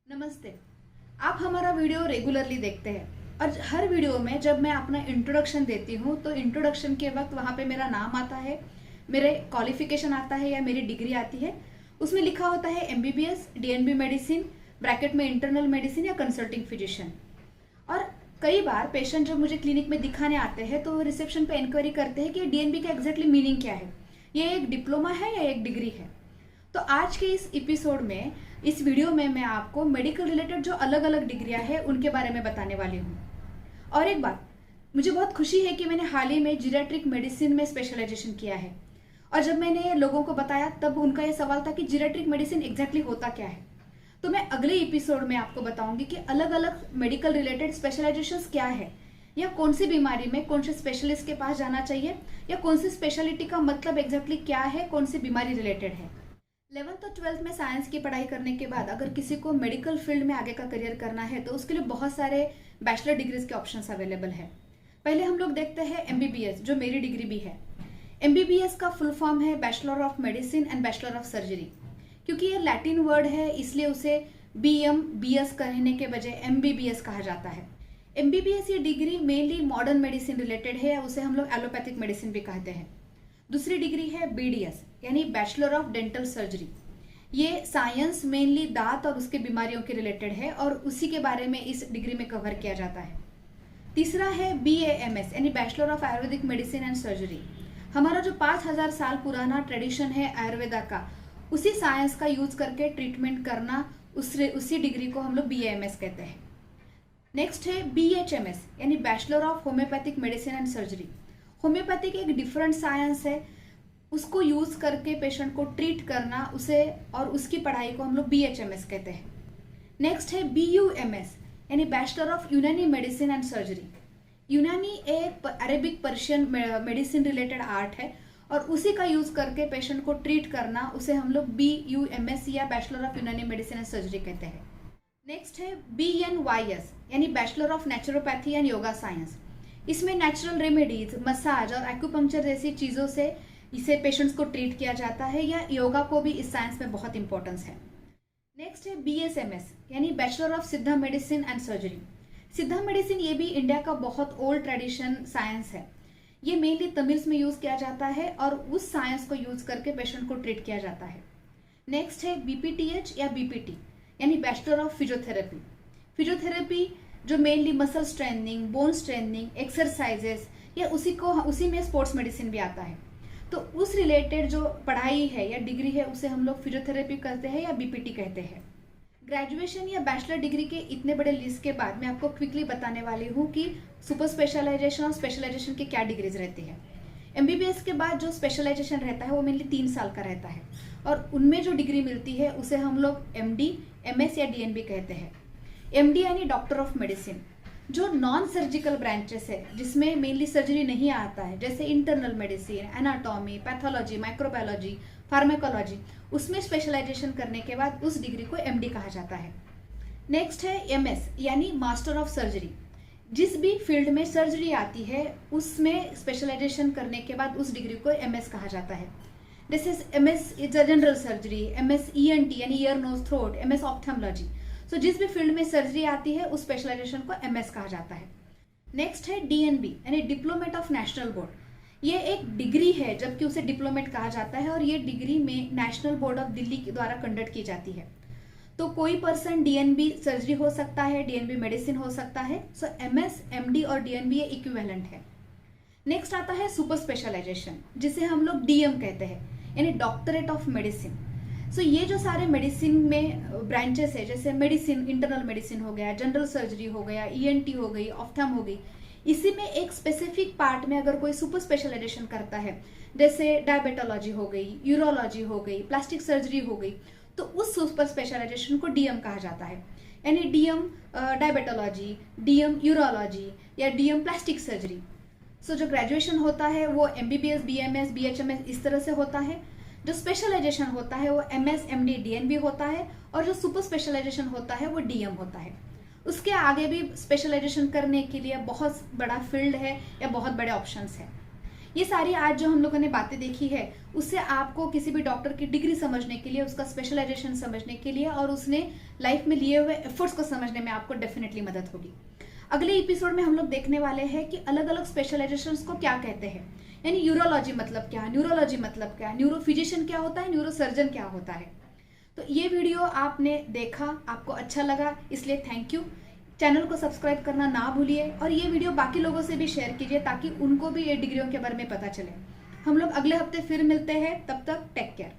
नमस्ते। आप हमारा वीडियो रेगुलरली देखते हैं और हर वीडियो में जब मैं अपना इंट्रोडक्शन देती हूँ तो इंट्रोडक्शन के वक्त वहाँ पे मेरा नाम आता है, मेरे क्वालिफिकेशन आता है या मेरी डिग्री आती है। उसमें लिखा होता है एमबीबीएस, डीएनबी मेडिसिन, ब्रैकेट में इंटरनल मेडिसिन या कंसल्टिंग फिजिशियन। और कई बार पेशेंट जब मुझे क्लिनिक में दिखाने आते हैं तो रिसेप्शन पे इंक्वायरी करते हैं कि डीएनबी का एग्जैक्टली मीनिंग क्या है, ये एक डिप्लोमा है या एक डिग्री है। तो आज के इस एपिसोड में, इस वीडियो में मैं आपको मेडिकल रिलेटेड जो अलग अलग डिग्रियां हैं उनके बारे में बताने वाली हूँ। और एक बात, मुझे बहुत खुशी है कि मैंने हाल ही में जीरियाट्रिक मेडिसिन में स्पेशलाइजेशन किया है। और जब मैंने लोगों को बताया तब उनका ये सवाल था कि जीरियाट्रिक मेडिसिन एग्जैक्टली होता क्या है। तो मैं अगले एपिसोड में आपको बताऊंगी कि अलग अलग मेडिकल रिलेटेड स्पेशलाइजेशंस क्या है, या कौन सी बीमारी में कौन से स्पेशलिस्ट के पास जाना चाहिए, या कौन सी स्पेशलिटी का मतलब एग्जैक्टली क्या है, कौन सी बीमारी रिलेटेड है। 11th और 12th में साइंस की पढ़ाई करने के बाद अगर किसी को मेडिकल फील्ड में आगे का करियर करना है तो उसके लिए बहुत सारे बैचलर डिग्रीज के ऑप्शंस अवेलेबल है। पहले हम लोग देखते हैं एमबीबीएस, जो मेरी डिग्री भी है। एमबीबीएस का फुल फॉर्म है bachelor of medicine and bachelor of surgery. क्योंकि ये लैटिन वर्ड है इसलिए उसे बीएस कहने के बजाय एमबीबीएस कहा जाता है। एमबीबीएस ये degree mainly modern medicine related है, उसे हम लोग एलोपैथिक मेडिसिन भी कहते हैं। दूसरी डिग्री है बीडीएस यानी बैचलर ऑफ डेंटल सर्जरी। ये साइंस मेनली दांत और उसके बीमारियों के रिलेटेड है और उसी के बारे में इस डिग्री में कवर किया जाता है। तीसरा है बीएएमएस यानी bachelor of Ayurvedic medicine and surgery. हमारा जो 5000 साल पुराना ट्रेडिशन है आयुर्वेदा का, उसी साइंस का यूज करके ट्रीटमेंट करना, उसी डिग्री को हम लोग बीएएमएस कहते हैं। नेक्स्ट है बीएचएमएस यानी bachelor of homeopathic medicine and surgery. Homeopathic एक डिफरेंट साइंस है, उसको यूज करके पेशेंट को ट्रीट करना, उसे और उसकी पढ़ाई को हम लोग बीएचएमएस कहते हैं। नेक्स्ट है बीयूएमएस यानी बैचलर ऑफ यूनानी मेडिसिन एंड सर्जरी। यूनानी एक Arabic Persian medicine related art है और उसी का यूज करके पेशेंट को ट्रीट करना, उसे हम लोग बीयूएमएस या बैचलर ऑफ यूनानी मेडिसिन एंड सर्जरी कहते हैं। नेक्स्ट है बीएनवाईएस यानी bachelor of naturopathy and yoga science. इसमें नेचुरल रेमेडीज, मसाज और एक्यूपंक्चर जैसी चीज़ों से इसे पेशेंट्स को ट्रीट किया जाता है, या योगा को भी इस साइंस में बहुत इंपॉर्टेंस है। नेक्स्ट है बीएसएमएस यानी बैचलर ऑफ सिद्धा मेडिसिन एंड सर्जरी। सिद्धा मेडिसिन ये भी इंडिया का बहुत ओल्ड ट्रेडिशन साइंस है। ये मेनली तमिल्स में यूज किया जाता है और उस साइंस को यूज करके पेशेंट को ट्रीट किया जाता है। नेक्स्ट है बीपीटीएच या बीपीटी यानी बैचलर ऑफ फिजियोथेरेपी। फिजियोथेरेपी जो mainly muscle strengthening, bone strengthening, exercises, या उसी में स्पोर्ट्स मेडिसिन भी आता है। तो उस रिलेटेड जो पढ़ाई है या डिग्री है उसे हम लोग फिजियोथेरेपी कहते हैं या बीपीटी कहते हैं। ग्रेजुएशन या बैचलर डिग्री के इतने बड़े लिस्ट के बाद मैं आपको क्विकली बताने वाली हूँ कि सुपर स्पेशलाइजेशन और स्पेशलाइजेशन की क्या डिग्रीज रहती है। एमबीबीएस के बाद जो स्पेशलाइजेशन रहता है वो मेनली 3 साल का रहता है और उनमें जो डिग्री मिलती है उसे हम लोग एमडी, एमएस या डीएनबी कहते हैं। एमडी यानी डॉक्टर ऑफ मेडिसिन। जो नॉन सर्जिकल ब्रांचेस है जिसमें मेनली सर्जरी नहीं आता है, जैसे internal medicine, anatomy, pathology, microbiology, pharmacology, उसमें स्पेशलाइजेशन करने के बाद उस डिग्री को एमडी कहा जाता है। नेक्स्ट है एमएस यानी मास्टर ऑफ सर्जरी। जिस भी फील्ड में सर्जरी आती है उसमें स्पेशलाइजेशन करने के बाद उस डिग्री को एमएस कहा जाता है। This is MS is a general surgery, MS ENT यानी ईयर नोज थ्रोट, एमएस ऑप्थेमोलॉजी। तो जिस भी फील्ड में सर्जरी आती है उस स्पेशलाइजेशन को एमएस कहा जाता है। नेक्स्ट है डीएनबी यानी डिप्लोमेट ऑफ नेशनल बोर्ड। ये एक डिग्री है जबकि उसे डिप्लोमेट कहा जाता है और ये डिग्री में नेशनल बोर्ड ऑफ दिल्ली के द्वारा कंडक्ट की जाती है। तो कोई पर्सन डीएनबी सर्जरी हो सकता है, डीएनबी मेडिसिन हो सकता है। सो एमएस, एमडी और डीएनबी ये इक्विवेलेंट है। नेक्स्ट आता है सुपर स्पेशलाइजेशन जिसे हम लोग डीएम कहते हैं यानी डॉक्टरेट ऑफ मेडिसिन। सो ये जो सारे मेडिसिन में ब्रांचेस है, जैसे मेडिसिन, इंटरनल मेडिसिन हो गया, जनरल सर्जरी हो गया, ईएनटी हो गई, ऑप्थम हो गई, इसी में एक स्पेसिफिक पार्ट में अगर कोई सुपर स्पेशलाइजेशन करता है, जैसे डायबिटोलॉजी हो गई, यूरोलॉजी हो गई, प्लास्टिक सर्जरी हो गई, तो उस सुपर स्पेशलाइजेशन को डीएम कहा जाता है। यानी डीएम डायबिटोलॉजी, डीएम यूरोलॉजी या डीएम प्लास्टिक सर्जरी। सो जो ग्रेजुएशन होता है वो एमबीबीएस, बीएमएस, बीएचएमएस इस तरह से होता है। जो स्पेशलाइजेशन होता है वो एमएस, एमडी, डीएनबी होता है और जो सुपर स्पेशलाइजेशन होता है वो डीएम होता है। उसके आगे भी स्पेशलाइजेशन करने के लिए बहुत बड़ा फील्ड है या बहुत बड़े ऑप्शंस है। ये सारी आज जो हम लोगों ने बातें देखी है उससे आपको किसी भी डॉक्टर की डिग्री समझने के लिए, उसका स्पेशलाइजेशन समझने के लिए और उसने लाइफ में लिए हुए एफर्ट्स को समझने में आपको डेफिनेटली मदद होगी। अगले एपिसोड में हम लोग देखने वाले हैं कि अलग अलग स्पेशलाइजेशंस को क्या कहते हैं, यानी यूरोलॉजी मतलब क्या, न्यूरोलॉजी मतलब क्या, न्यूरोफिजिशियन क्या होता है, न्यूरोसर्जन क्या होता है। तो ये वीडियो आपने देखा, आपको अच्छा लगा, इसलिए थैंक यू। चैनल को सब्सक्राइब करना ना भूलिए और ये वीडियो बाकी लोगों से भी शेयर कीजिए ताकि उनको भी ये डिग्रियों के बारे में पता चले। हम लोग अगले हफ्ते फिर मिलते हैं, तब तक टेक केयर।